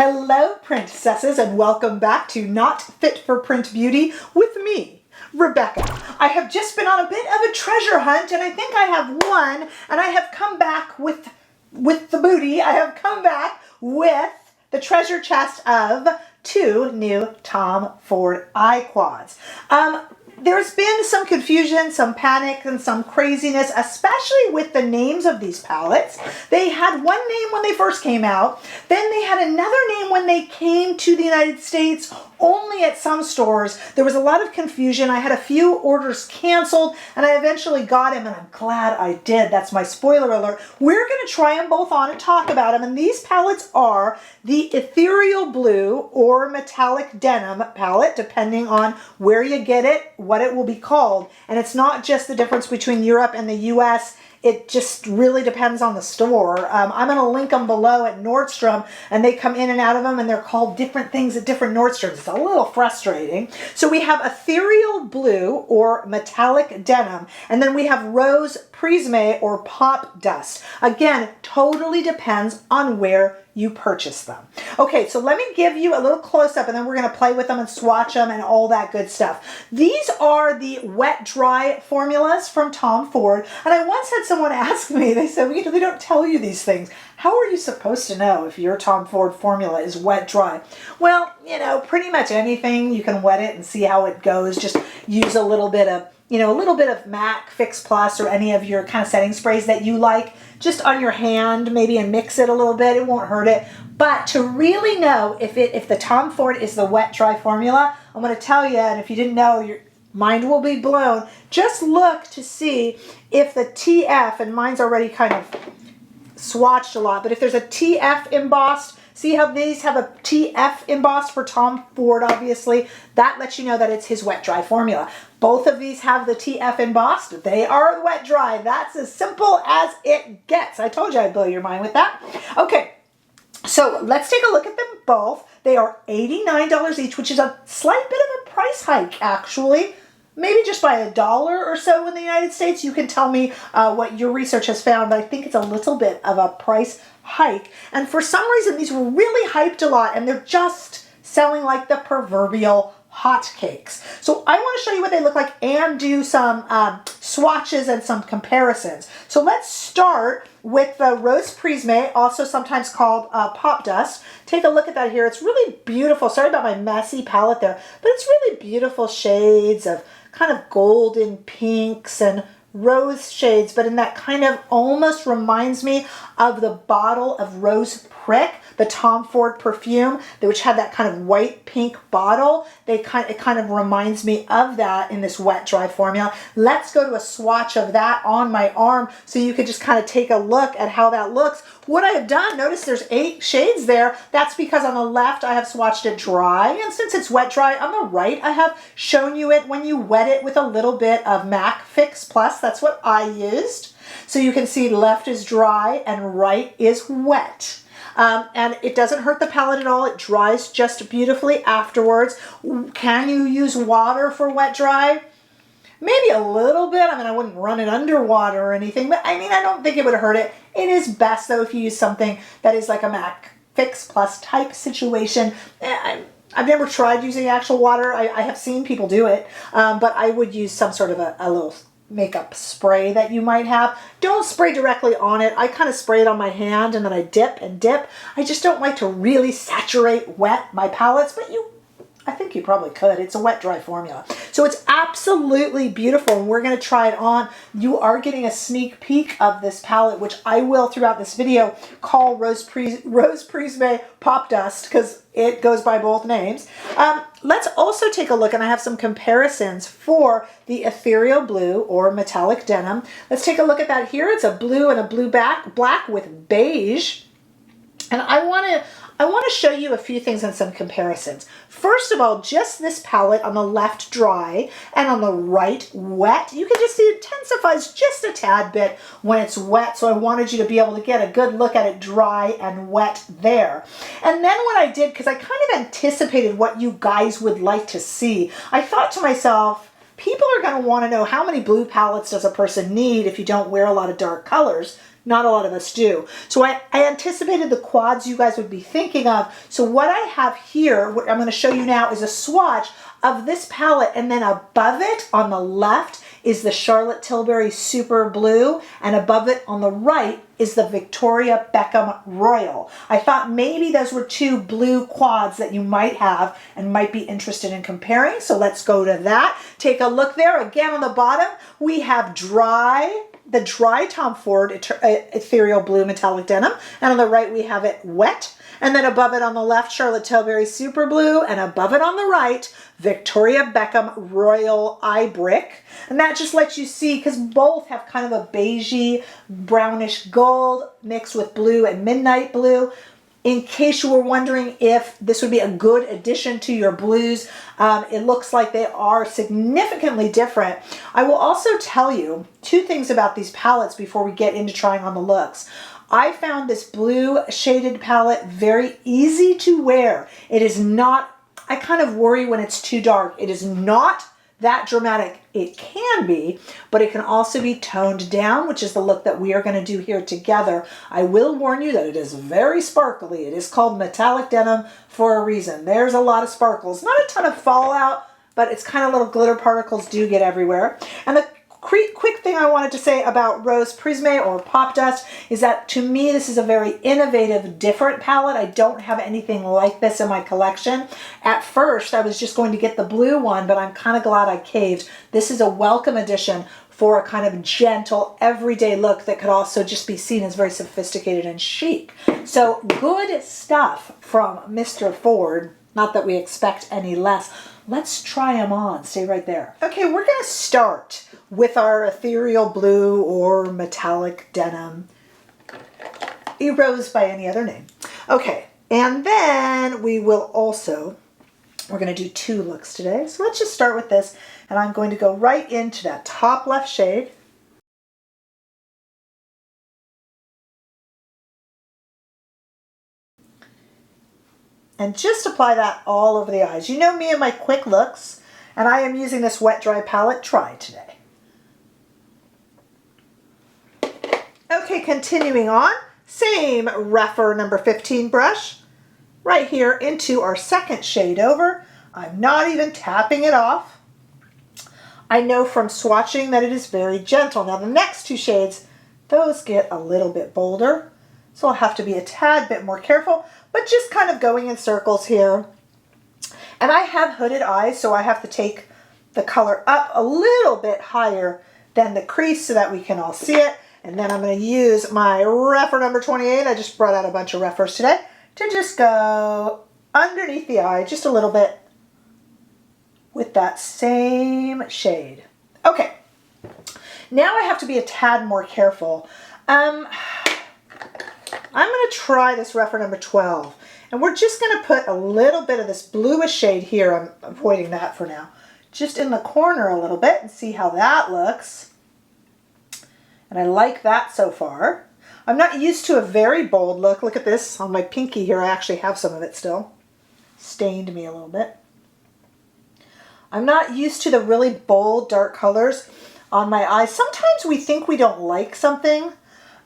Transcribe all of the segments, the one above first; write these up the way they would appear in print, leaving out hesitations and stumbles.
Hello, princesses, and welcome back to Not Fit for Print Beauty with me, Rebecca. I have just been on a bit of a treasure hunt, and I think I have won, and I have come back with the booty. I have come back with the treasure chest of 2 new Tom Ford eye quads. There's been some confusion, some panic, and some craziness, especially with the names of these palettes. They had one name when they first came out, then they had another name when they came to the United States, only at some stores. There was a lot of confusion. I had a few orders canceled, and I eventually got them, and I'm glad I did. That's my spoiler alert. We're going to try them both on and talk about them, and these palettes are the Ethereal Blue or Metallic Denim palette, depending on where you get it, what it will be called. And it's not just the difference between Europe and the US. It just really depends on the store. I'm going to link them below at Nordstrom, and they come in and out of them, and they're called different things at different Nordstroms. It's a little frustrating. So we have Ethereal Blue or Metallic Denim, and then we have Rose Prisme or Pop Dust. Again, totally depends on where you purchase them. Okay, so let me give you a little close-up, and then we're going to play with them and swatch them and all that good stuff. These are the wet-dry formulas from Tom Ford, and I once had someone ask me, they said, well, they don't tell you these things. How are you supposed to know if your Tom Ford formula is wet-dry? Well, pretty much anything, you can wet it and see how it goes. Just use a little bit of a little bit of MAC Fix Plus or any of your kind of setting sprays that you like, just on your hand maybe, and mix it a little bit. It won't hurt it. But to really know if the Tom Ford is the wet dry formula, I'm going to tell you, and if you didn't know, your mind will be blown. Just look to see if the TF, and mine's already kind of swatched a lot, but if there's a TF embossed, see how these have a TF embossed for Tom Ford, obviously. That lets you know that it's his wet dry formula. Both of these have the TF embossed. They are wet dry. That's as simple as it gets. I told you I'd blow your mind with that. Okay, so let's take a look at them both. They are $89 each, which is a slight bit of a price hike, actually. Maybe just by $1 or so in the United States. You can tell me what your research has found, but I think it's a little bit of a price hike. And for some reason, these were really hyped a lot, and they're just selling like the proverbial hotcakes. So I want to show you what they look like and do some swatches and some comparisons. So let's start with the Rose Prisme, also sometimes called Pop Dust. Take a look at that here. It's really beautiful. Sorry about my messy palette there, but it's really beautiful shades of kind of golden pinks and rose shades, but in that kind of almost reminds me of the bottle of Rose Prick, the Tom Ford perfume, which had that kind of white pink bottle. It kind of reminds me of that in this wet dry formula. Let's go to a swatch of that on my arm so you can just kind of take a look at how that looks. What I have done, notice there's 8 shades there. That's because on the left I have swatched it dry, and since it's wet dry, on the right I have shown you it when you wet it with a little bit of MAC Fix Plus. That's what I used. So you can see left is dry and right is wet. And it doesn't hurt the palette at all. It dries just beautifully afterwards. Can you use water for wet dry? Maybe a little bit. I mean, I wouldn't run it underwater or anything, but I don't think it would hurt it. It is best, though, if you use something that is like a MAC Fix Plus type situation. I've never tried using actual water. I have seen people do it, but I would use some sort of a little makeup spray that you might have. Don't spray directly on it. I kind of spray it on my hand and then I dip and dip. I just don't like to really saturate wet my palettes, but I think you probably could. It's a wet dry formula. So it's absolutely beautiful, and we're going to try it on. You are getting a sneak peek of this palette, which I will throughout this video call Rose Prisme Pop Dust, because it goes by both names. Let's also take a look, and I have some comparisons for the Ethereal Blue or Metallic Denim. Let's take a look at that here. It's a blue and a blue black with beige. And I want to show you a few things and some comparisons. First of all, just this palette on the left dry and on the right wet. You can just see it intensifies just a tad bit when it's wet, so I wanted you to be able to get a good look at it dry and wet there. And then what I did, because I kind of anticipated what you guys would like to see, I thought to myself, people are going to want to know how many blue palettes does a person need if you don't wear a lot of dark colors. Not a lot of us do. So I anticipated the quads you guys would be thinking of. So what I have here, what I'm going to show you now, is a swatch of this palette, and then above it on the left is the Charlotte Tilbury Super Blue, and above it on the right is the Victoria Beckham Royal. I thought maybe those were two blue quads that you might have and might be interested in comparing. So let's go to that. Take a look there. Again, on the bottom, we have the dry Tom Ford Ethereal Blue Metallic Denim, and on the right we have it wet. And then above it on the left, Charlotte Tilbury Super Blue, and above it on the right, Victoria Beckham Royal Eye Brick. And that just lets you see, because both have kind of a beigey, brownish gold mixed with blue and midnight blue. In case you were wondering if this would be a good addition to your blues, it looks like they are significantly different. I will also tell you two things about these palettes before we get into trying on the looks. I found this blue shaded palette very easy to wear. It is not, I kind of worry when it's too dark. It is not that dramatic. It can be, but it can also be toned down, which is the look that we are going to do here together. I will warn you that it is very sparkly. It is called Metallic Denim for a reason. There's a lot of sparkles, not a ton of fallout, but it's kind of little glitter particles do get everywhere. And the quick thing I wanted to say about Rose Prisme or Pop Dust is that to me this is a very innovative, different palette. I don't have anything like this in my collection. At first I was just going to get the blue one, but I'm kind of glad I caved. This is a welcome addition for a kind of gentle, everyday look that could also just be seen as very sophisticated and chic. So good stuff from Mr. Ford. Not that we expect any less. Let's try them on. Stay right there. Okay, we're going to start with our Ethereal Blue or Metallic Denim. Rose by any other name. Okay, and then we will also, we're going to do two looks today. So let's just start with this, and I'm going to go right into that top left shade. And just apply that all over the eyes. You know me and my quick looks, and I am using this wet dry palette Try today. Okay, continuing on, same Rephr number 15 brush, right here into our second shade over. I'm not even tapping it off. I know from swatching that it is very gentle. Now the next two shades, those get a little bit bolder, so I'll have to be a tad bit more careful, but just kind of going in circles here. And I have hooded eyes, so I have to take the color up a little bit higher than the crease so that we can all see it. And then I'm going to use my Rephr number 28. I just brought out a bunch of Rephrs today to just go underneath the eye just a little bit with that same shade. Okay, now I have to be a tad more careful. I'm going to try this Rephr number 12, and we're just going to put a little bit of this bluish shade here. I'm avoiding that for now. Just in the corner a little bit and see how that looks. And I like that so far. I'm not used to a very bold look. Look at this on my pinky here. I actually have some of it still. Stained me a little bit. I'm not used to the really bold dark colors on my eyes. Sometimes we think we don't like something.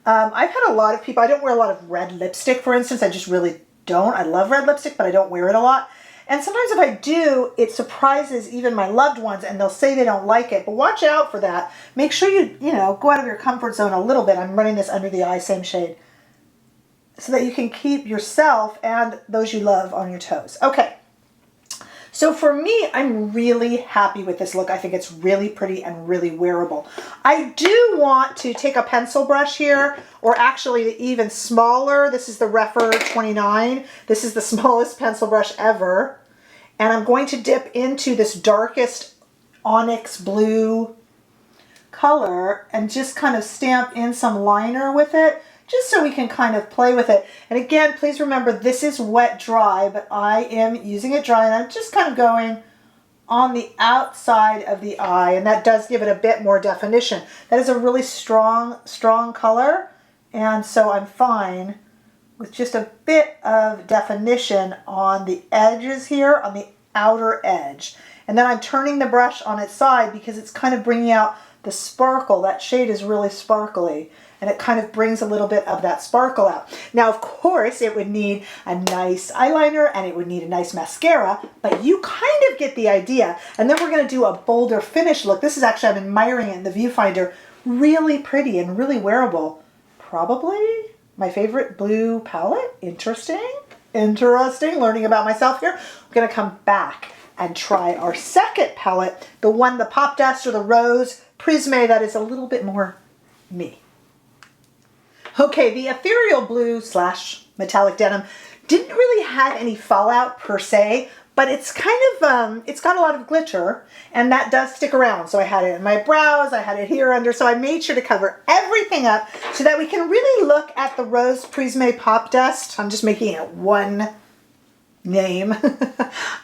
I've had a lot of people, I don't wear a lot of red lipstick, for instance. I just really don't. I love red lipstick, but I don't wear it a lot. And sometimes if I do, it surprises even my loved ones, and they'll say they don't like it. But watch out for that. Make sure you go out of your comfort zone a little bit. I'm running this under the eye, same shade, so that you can keep yourself and those you love on your toes. Okay. So for me, I'm really happy with this look. I think it's really pretty and really wearable. I do want to take a pencil brush here, or actually even smaller. This is the Rephr 29. This is the smallest pencil brush ever. And I'm going to dip into this darkest onyx blue color and just kind of stamp in some liner with it, just so we can kind of play with it. And again, please remember this is wet dry, but I am using it dry, and I'm just kind of going on the outside of the eye, and that does give it a bit more definition. That is a really strong color, and so I'm fine with just a bit of definition on the edges here, on the outer edge. And then I'm turning the brush on its side because it's kind of bringing out the sparkle. That shade is really sparkly. and it kind of brings a little bit of that sparkle out. Now, of course, it would need a nice eyeliner and it would need a nice mascara, but you kind of get the idea. And then we're going to do a bolder finish look. This is actually, I'm admiring it in the viewfinder. Really pretty and really wearable. Probably my favorite blue palette. Interesting. Interesting. Learning about myself here. I'm going to come back and try our second palette, the one, the Pop Dust or the Rose Prisme, that is a little bit more me. Okay, the Ethereal Blue / Metallic Denim didn't really have any fallout per se, but it's kind of, it's got a lot of glitter, and that does stick around. So I had it in my brows, I had it here under, so I made sure to cover everything up so that we can really look at the Rose Prisme Pop Dust. I'm just making it one name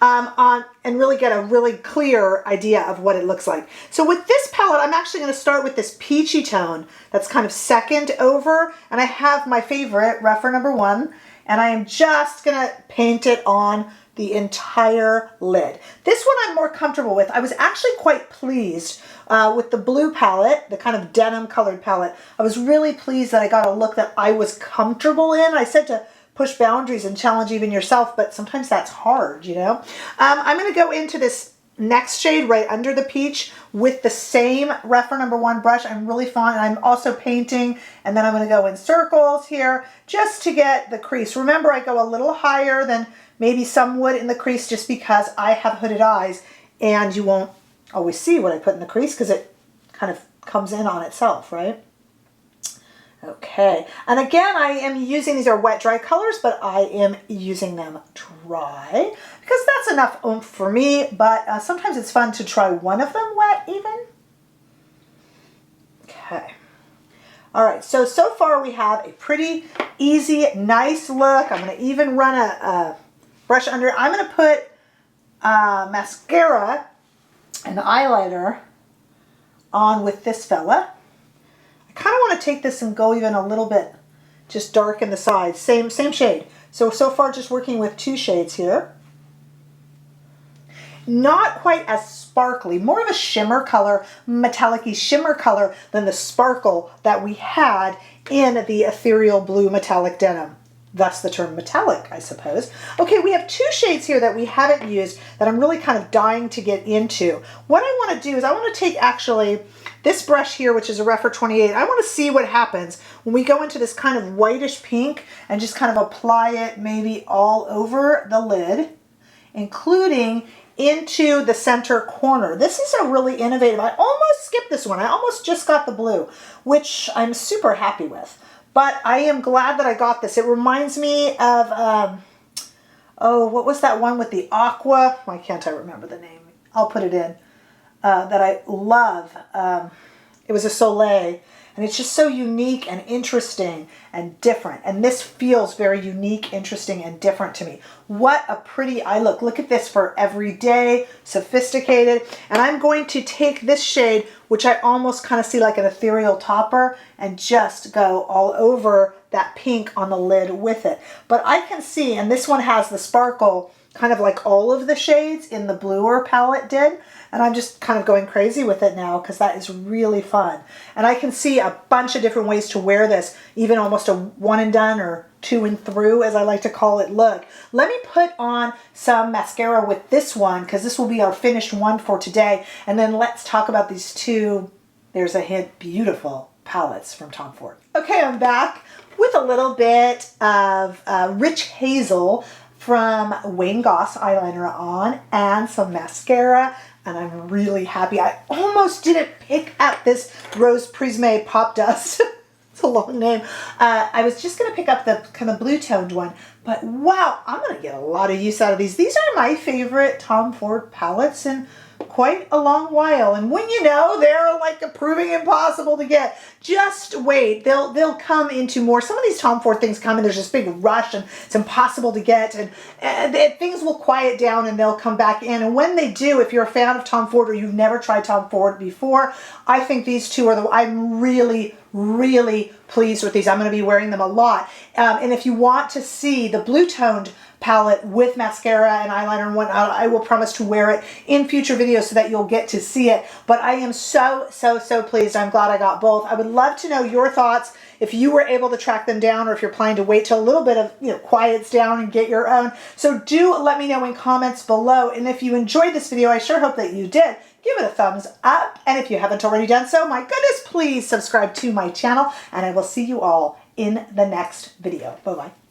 and really get a really clear idea of what it looks like. So with this palette, I'm actually going to start with this peachy tone that's kind of second over, and I have my favorite, Refer number 1, and I am just going to paint it on the entire lid. This one I'm more comfortable with. I was actually quite pleased with the blue palette, the kind of denim colored palette. I was really pleased that I got a look that I was comfortable in. I said to push boundaries and challenge even yourself, but sometimes that's hard, you know? I'm going to go into this next shade right under the peach with the same Refer number 1 brush. I'm really fond, and I'm also painting, and then I'm going to go in circles here just to get the crease. Remember, I go a little higher than maybe some would in the crease just because I have hooded eyes, and you won't always see what I put in the crease because it kind of comes in on itself, right? Okay, and again, I am using, these are wet dry colors, but I am using them dry because that's enough oomph for me, but sometimes it's fun to try one of them wet even. Okay. All right, so far we have a pretty easy, nice look. I'm going to even run a brush under. I'm going to put mascara and eyeliner on with this fella. I kind of want to take this and go even a little bit, just darken the sides. Same shade. So far just working with 2 shades here. Not quite as sparkly, more of a shimmer color, metallic-y shimmer color than the sparkle that we had in the Ethereal Blue Metallic Denim. Thus the term metallic, I suppose. Okay, we have 2 shades here that we haven't used that I'm really kind of dying to get into. What I want to do is I want to take actually this brush here, which is a Refer 28. I want to see what happens when we go into this kind of whitish pink and just kind of apply it maybe all over the lid, including into the center corner. This is a really innovative, I almost skipped this one. I almost just got the blue, which I'm super happy with. But I am glad that I got this. It reminds me of, oh, what was that one with the aqua? Why can't I remember the name? I'll put it in. That I love. It was a Soleil, and it's just so unique and interesting and different. And this feels very unique, interesting, and different to me. What a pretty eye look. Look at this for everyday, sophisticated. And I'm going to take this shade, which I almost kind of see like an ethereal topper, and just go all over that pink on the lid with it. But I can see, and this one has the sparkle kind of like all of the shades in the bluer palette did. And I'm just kind of going crazy with it now because that is really fun. And I can see a bunch of different ways to wear this, even almost a one and done or 2 and through, as I like to call it, look. Let me put on some mascara with this one because this will be our finished one for today. And then let's talk about these 2, there's a hint, beautiful palettes from Tom Ford. Okay, I'm back with a little bit of Rich Hazel from Wayne Goss eyeliner on and some mascara. And I'm really happy. I almost didn't pick up this Rose Prisme Pop Dust. It's a long name. I was just going to pick up the kind of blue toned one, but wow, I'm going to get a lot of use out of these. These are my favorite Tom Ford palettes in quite a long while. And when you know, they're like proving impossible to get. Just wait. They'll come into more. Some of these Tom Ford things come and there's this big rush and it's impossible to get. And things will quiet down and they'll come back in. And when they do, if you're a fan of Tom Ford or you've never tried Tom Ford before, I think these 2 are I'm really, really pleased with these. I'm going to be wearing them a lot. And if you want to see the blue toned palette with mascara and eyeliner and whatnot, I will promise to wear it in future videos so that you'll get to see it. But I am so pleased. I'm glad I got both. I would love to know your thoughts if you were able to track them down, or if you're planning to wait till a little bit of, quiets down and get your own. So do let me know in comments below. And if you enjoyed this video, I sure hope that you did, give it a thumbs up. And if you haven't already done so, my goodness, please subscribe to my channel, and I will see you all in the next video. Bye-bye.